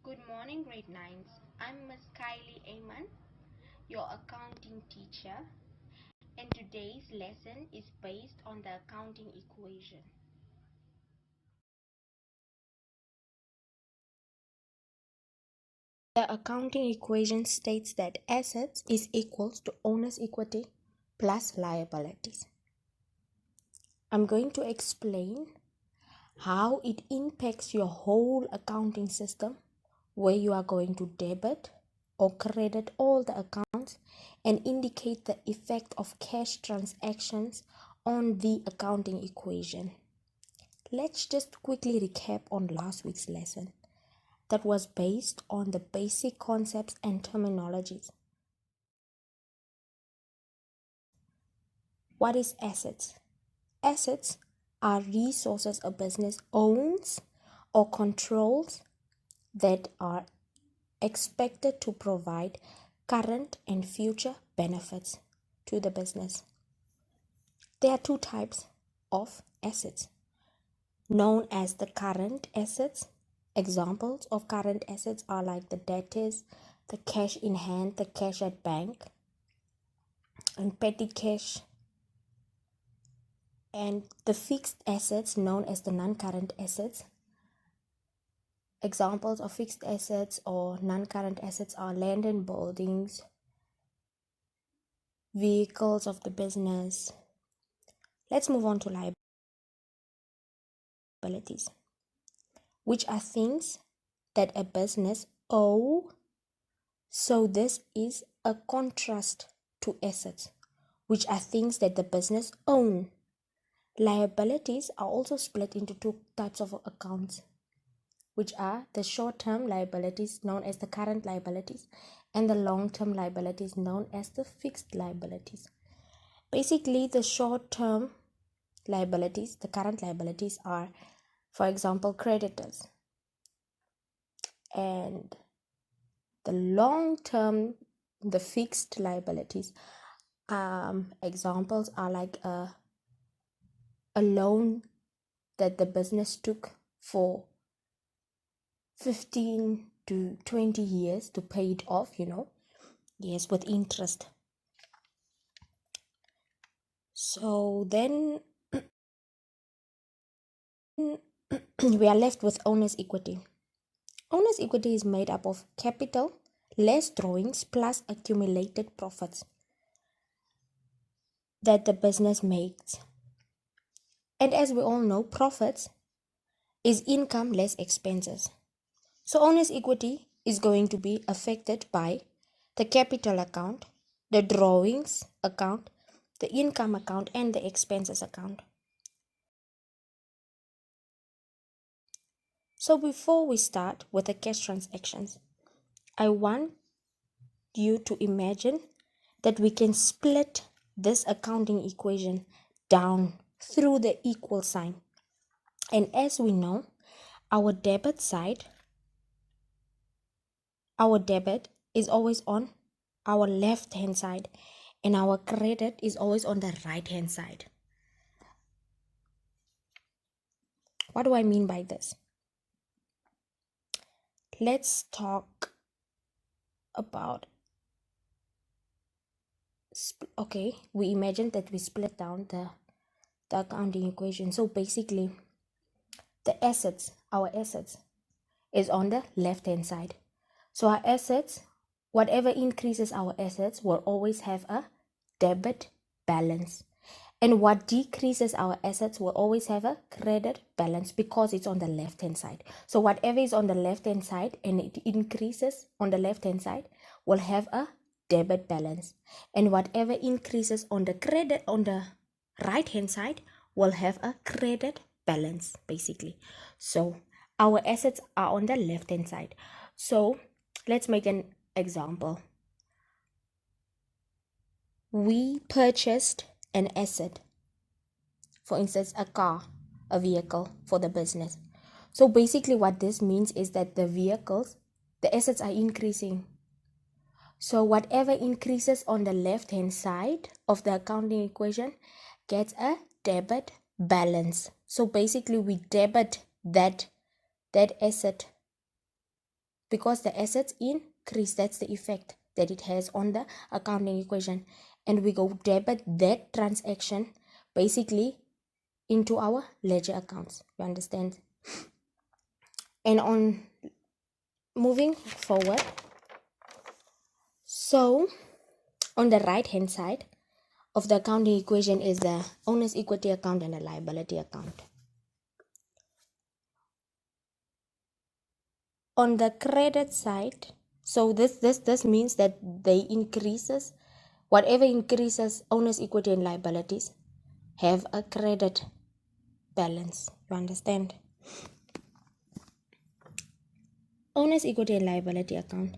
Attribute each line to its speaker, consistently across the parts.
Speaker 1: Good morning, grade 9s. I'm Miss KYLIE EIMAN, your accounting teacher, and today's lesson is based on the accounting equation. The accounting equation states that assets is equals to owner's equity plus liabilities. I'm going to explain how it impacts your whole accounting system, where you are going to debit or credit all the accounts and indicate the effect of cash transactions on the accounting equation. Let's just quickly recap on last week's lesson that was based on the basic concepts and terminologies. What is assets? Assets are resources a business owns or controls that are expected to provide current and future benefits to the business. There are two types of assets, known as the current assets. Examples of current assets are like the debtors, the cash in hand, the cash at bank, and petty cash, and the fixed assets known as the non-current assets. Examples of fixed assets or non-current assets are land and buildings, vehicles of the business. Let's move on to liabilities, which are things that a business owe. So this is a contrast to assets, which are things that the business own. Liabilities are also split into two types of accounts, which are the short-term liabilities known as the current liabilities and the long-term liabilities known as the fixed liabilities. Basically, the short-term liabilities, the current liabilities are, for example, creditors, and the long-term, the fixed liabilities, examples are like a loan that the business took for 15 to 20 years to pay it off, yes, with interest. So then we are left with owner's equity. Owner's equity is made up of capital less drawings plus accumulated profits that the business makes. And as we all know, profits is income less expenses. So owner's equity is going to be affected by the capital account, the drawings account, the income account, and the expenses account. So before we start with the cash transactions, I want you to imagine that we can split this accounting equation down through the equal sign. And as we know, our debit is always on our left hand side and our credit is always on the right hand side. What do I mean by this? Let's talk about, okay, we imagine that we split down the accounting equation. So basically, the assets, our assets, is on the left hand side. So our assets, whatever increases our assets, will always have a debit balance. And what decreases our assets will always have a credit balance because it's on the left hand side. So whatever is on the left hand side and it increases on the left hand side will have a debit balance. And whatever increases on the right hand side will have a credit balance, basically. So our assets are on the left hand side. So let's make an example. We purchased an asset, for instance, a car, a vehicle for the business. So basically what this means is that the assets are increasing. So whatever increases on the left hand side of the accounting equation gets a debit balance. So basically we debit that asset because the assets increase. That's the effect that it has on the accounting equation. And we go debit that transaction basically into our ledger accounts. You understand? And on moving forward, so on the right hand side of the accounting equation is the owner's equity account and the liability account. On the credit side, so this means that they increases, whatever increases owner's equity and liabilities have a credit balance. You understand? Owner's equity and liability account.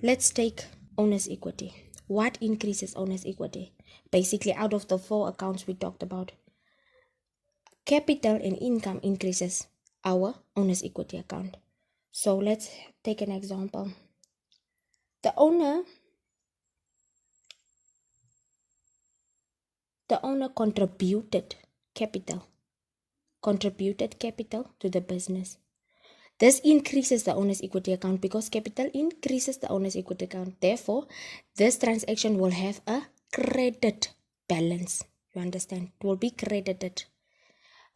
Speaker 1: Let's take owner's equity. What increases owner's equity? Basically, out of the 4 accounts we talked about, capital and income increases our owner's equity account. So let's take an example. The owner contributed capital to the business. This increases the owner's equity account because capital increases the owner's equity account. Therefore, this transaction will have a credit balance. You understand? It will be credited.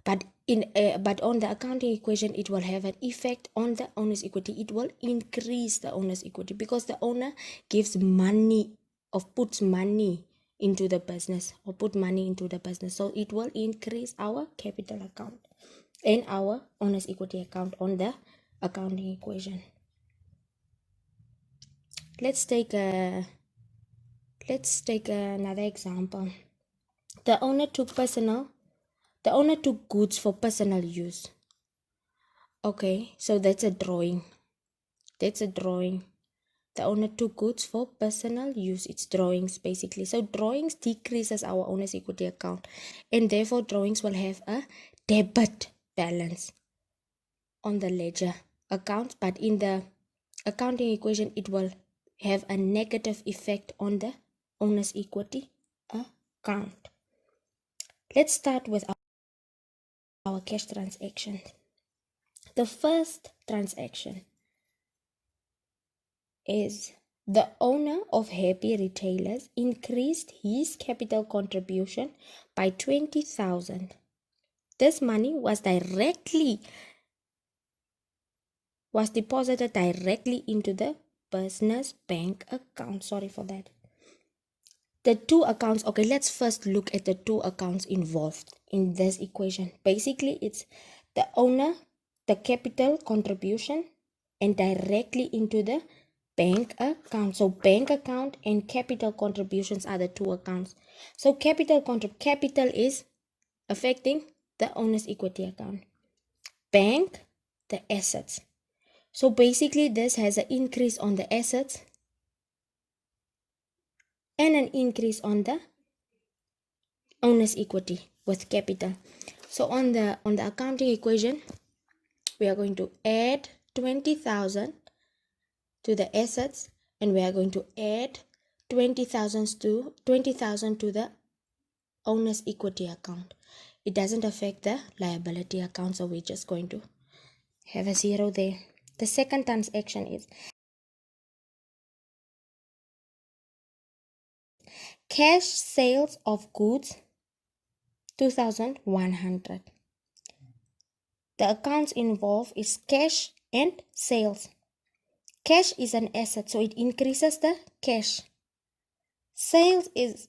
Speaker 1: But on the accounting equation, it will have an effect on the owner's equity. It will increase the owner's equity because the owner gives money or puts money into the business So it will increase our capital account and our owner's equity account on the accounting equation. Let's take another example. The owner took goods for personal use. Okay, so that's a drawing. The owner took goods for personal use. It's drawings basically. So drawings decreases our owner's equity account, and therefore drawings will have a debit balance on the ledger account, but in the accounting equation it will have a negative effect on the owner's equity account. Let's start with our cash transactions. The first transaction is the owner of Happy Retailers increased his capital contribution by 20,000. This money was deposited directly into the business bank account. Sorry for that. The 2 accounts, okay, let's first look at the 2 accounts involved in this equation. Basically, it's the owner, the capital contribution, and directly into the bank account. So bank account and capital contributions are the 2 accounts. So capital is affecting the owner's equity account. Bank, the assets. So basically this has an increase on the assets and an increase on the owner's equity with capital. So on the accounting equation, we are going to add 20,000 to the assets, and we are going to add 20,000 to the owner's equity account. It doesn't affect the liability account, so we're just going to have a 0 there. The second transaction is cash sales of goods 2,100. The accounts involved is cash and sales. Cash is an asset, so it increases the cash. Sales is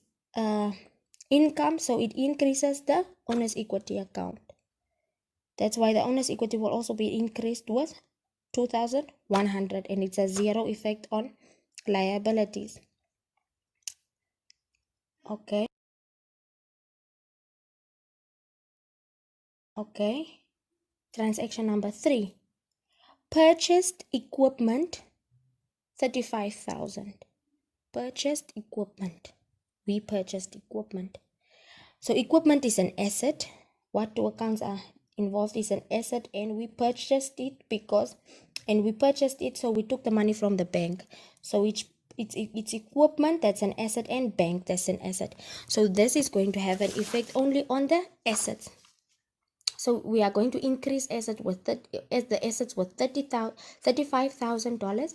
Speaker 1: income, so it increases the owner's equity account. That's why the owner's equity will also be increased with 2,100, and it's a 0 effect on liabilities. Okay. Transaction number 3. Purchased equipment 35,000. Purchased equipment. We purchased equipment. So equipment is an asset. What 2 accounts are involved is an asset, and we purchased it so we took the money from the bank. So it's equipment, that's an asset, and bank, that's an asset. So this is going to have an effect only on the assets. So we are going to increase the assets with $35,000,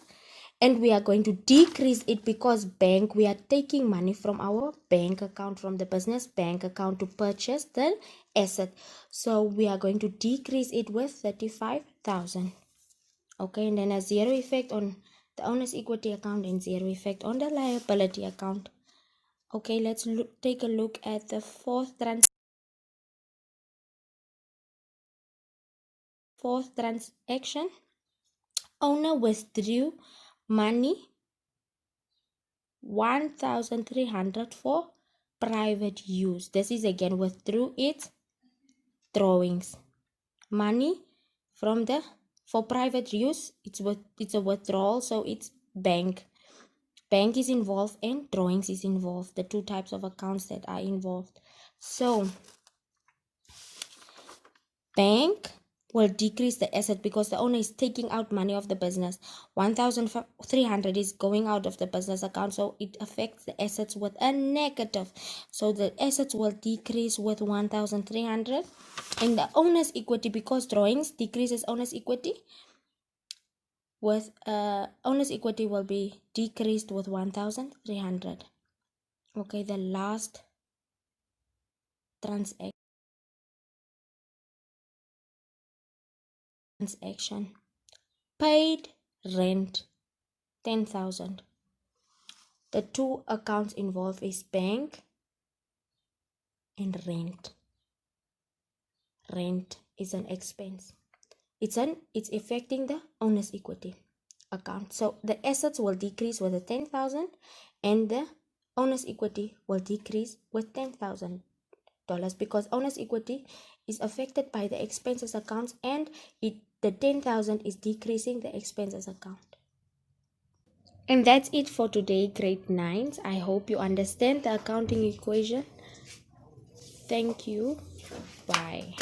Speaker 1: and we are going to decrease it because we are taking money from our bank account, from the business bank account, to purchase the asset. So we are going to decrease it with 35,000. Okay, and then a zero effect on the owner's equity account and zero effect on the liability account. Okay, let's take a look at the fourth transaction. Owner withdrew money 1,300 for private use. This is again withdrew its drawings. Money from the for private use, it's a withdrawal, so it's bank is involved and drawings is involved, the two types of accounts that are involved. So bank will decrease the asset because the owner is taking out money of the business. 1,300 is going out of the business account, so it affects the assets with a negative. So the assets will decrease with 1,300, and the owner's equity, because drawings decreases owner's equity, with owner's equity will be decreased with 1,300. Okay, the last transaction, paid rent 10,000. The two accounts involved is bank and rent. Rent is an expense. It's affecting the owner's equity account. So the assets will decrease with the 10,000, and the owner's equity will decrease with $10,000 because owner's equity is affected by the expenses accounts, and the 10,000 is decreasing the expenses account. And that's it for today, grade 9s. I hope you understand the accounting equation. Thank you. Bye.